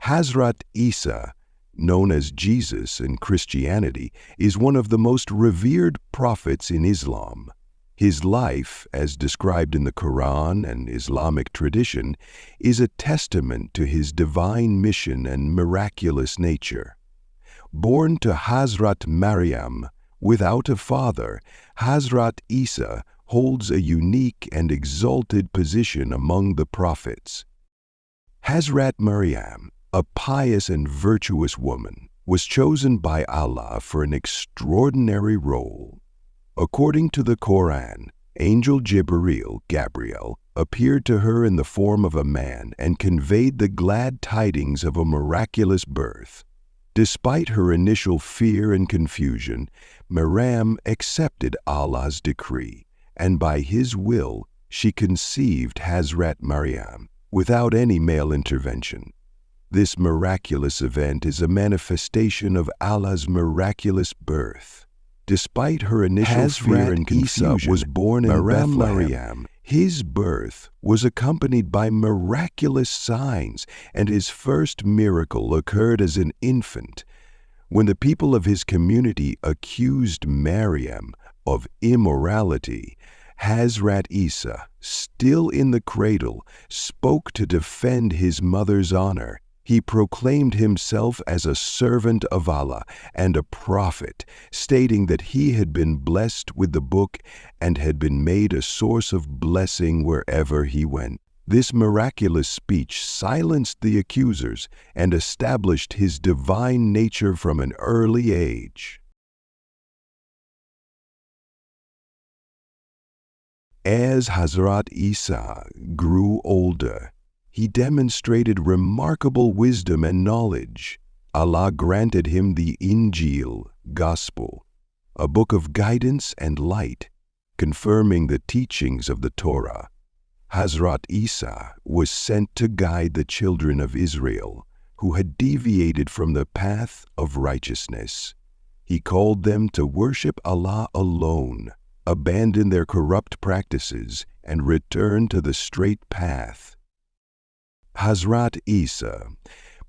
Hazrat Easa, known as Jesus in Christianity, is one of the most revered prophets in Islam. His life, as described in the Quran and Islamic tradition, is a testament to his divine mission and miraculous nature. Born to Hazrat Maryam, without a father, Hazrat Easa holds a unique and exalted position among the prophets. Hazrat Maryam, a pious and virtuous woman, was chosen by Allah for an extraordinary role. According to the Quran, Angel Jibreel, Gabriel, appeared to her in the form of a man and conveyed the glad tidings of a miraculous birth. Despite her initial fear and confusion, Maryam accepted Allah's decree, and by His will, she conceived Hazrat Maryam without any male intervention. This miraculous event is a manifestation of Allah's miraculous birth. Despite her initial fear and confusion, was born in Bethlehem. His birth was accompanied by miraculous signs, and his first miracle occurred as an infant. When the people of his community accused Maryam of immorality, Hazrat Easa, still in the cradle, spoke to defend his mother's honor. He proclaimed himself as a servant of Allah and a prophet, stating that he had been blessed with the book and had been made a source of blessing wherever he went. This miraculous speech silenced the accusers and established his divine nature from an early age. As Hazrat Easa grew older, he demonstrated remarkable wisdom and knowledge. Allah granted him the Injil, Gospel, a book of guidance and light, confirming the teachings of the Torah. Hazrat Easa was sent to guide the children of Israel, who had deviated from the path of righteousness. He called them to worship Allah alone, abandon their corrupt practices, and return to the straight path. Hazrat Easa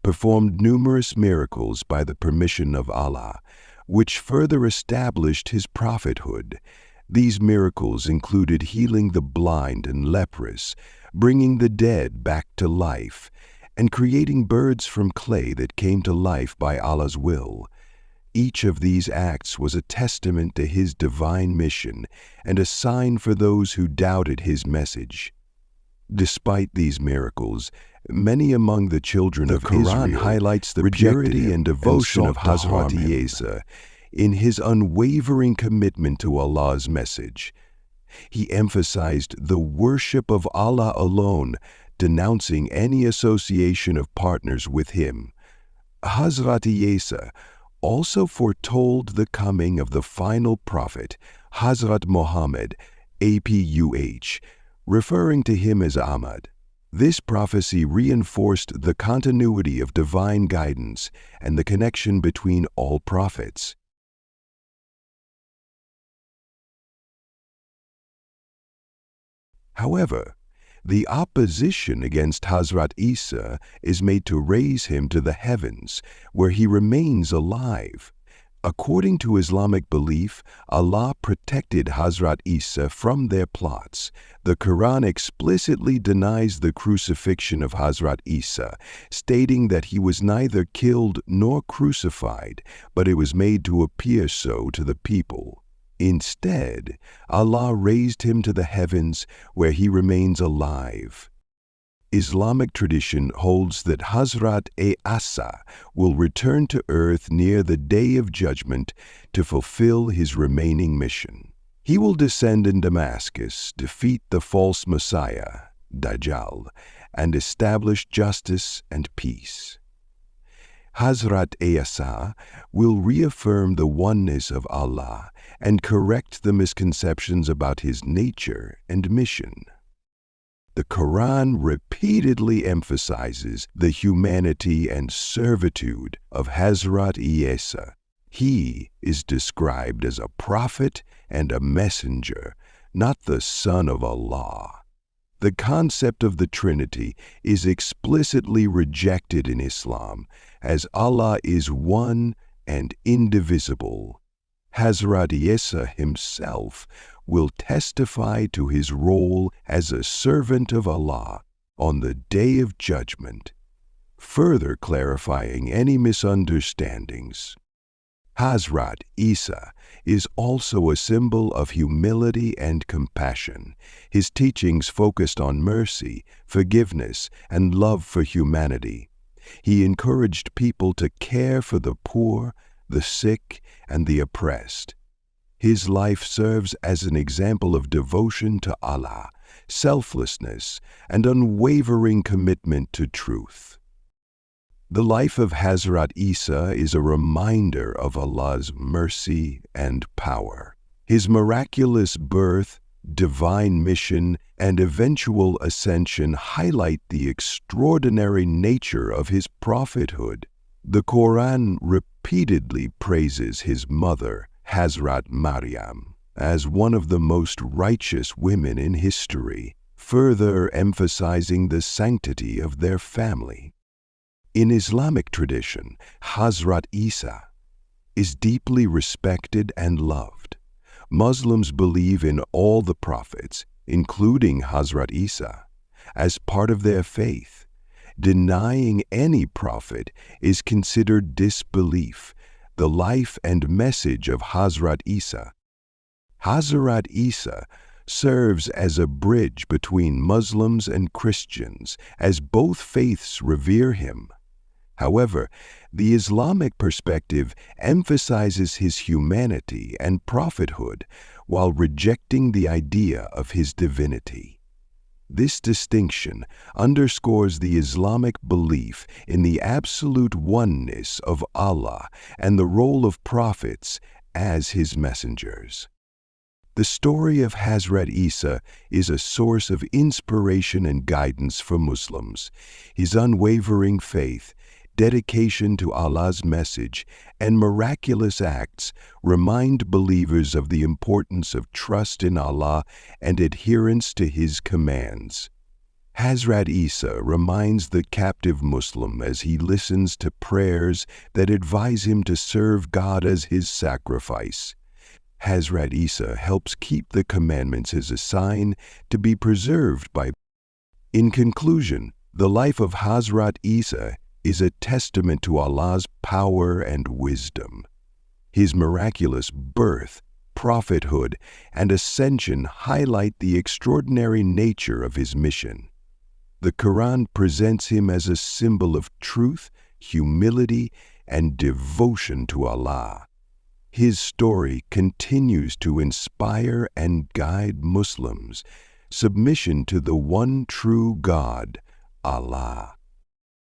performed numerous miracles by the permission of Allah, which further established his prophethood. These miracles included healing the blind and leprous, bringing the dead back to life, and creating birds from clay that came to life by Allah's will. Each of these acts was a testament to his divine mission and a sign for those who doubted his message. Despite these miracles, many among the children of Israel highlights the purity and devotion of Hazrat Easa in his unwavering commitment to Allah's message. He emphasized the worship of Allah alone, denouncing any association of partners with him. Hazrat Easa also foretold the coming of the final prophet, Hazrat Muhammad, APUH, referring to him as Ahmad. This prophecy reinforced the continuity of divine guidance and the connection between all prophets. However, the opposition against Hazrat Easa is made to raise him to the heavens, where he remains alive. According to Islamic belief, Allah protected Hazrat Easa from their plots. The Quran explicitly denies the crucifixion of Hazrat Easa, stating that he was neither killed nor crucified, but it was made to appear so to the people. Instead, Allah raised him to the heavens, where he remains alive. Islamic tradition holds that Hazrat Easa will return to earth near the Day of Judgment to fulfill his remaining mission. He will descend in Damascus, defeat the false Messiah, Dajjal, and establish justice and peace. Hazrat Easa will reaffirm the oneness of Allah and correct the misconceptions about his nature and mission. The Quran repeatedly emphasizes the humanity and servitude of Hazrat Easa. He is described as a prophet and a messenger, not the son of Allah. The concept of the Trinity is explicitly rejected in Islam, as Allah is one and indivisible. Hazrat Easa himself will testify to his role as a servant of Allah on the Day of Judgment, further clarifying any misunderstandings. Hazrat Easa is also a symbol of humility and compassion. His teachings focused on mercy, forgiveness, and love for humanity. He encouraged people to care for the poor, the sick, and the oppressed. His life serves as an example of devotion to Allah, selflessness, and unwavering commitment to truth. The life of Hazrat Easa is a reminder of Allah's mercy and power. His miraculous birth, divine mission, and eventual ascension highlight the extraordinary nature of his prophethood. The Quran repeatedly praises his mother, Hazrat Maryam, as one of the most righteous women in history, further emphasizing the sanctity of their family. In Islamic tradition, Hazrat Easa is deeply respected and loved. Muslims believe in all the prophets, including Hazrat Easa, as part of their faith. Denying any prophet is considered disbelief. The life and message of Hazrat Easa. Hazrat Easa serves as a bridge between Muslims and Christians, as both faiths revere him. However, the Islamic perspective emphasizes his humanity and prophethood while rejecting the idea of his divinity. This distinction underscores the Islamic belief in the absolute oneness of Allah and the role of prophets as his messengers. The story of Hazrat Easa is a source of inspiration and guidance for Muslims. His unwavering faith, dedication to Allah's message, and miraculous acts remind believers of the importance of trust in Allah and adherence to His commands. Hazrat Easa reminds the captive Muslim as he listens to prayers that advise him to serve God as his sacrifice. Hazrat Easa helps keep the commandments as a sign to be preserved by. In conclusion, the life of Hazrat Easa is a testament to Allah's power and wisdom. His miraculous birth, prophethood, and ascension highlight the extraordinary nature of his mission. The Quran presents him as a symbol of truth, humility, and devotion to Allah. His story continues to inspire and guide Muslims' submission to the one true God, Allah.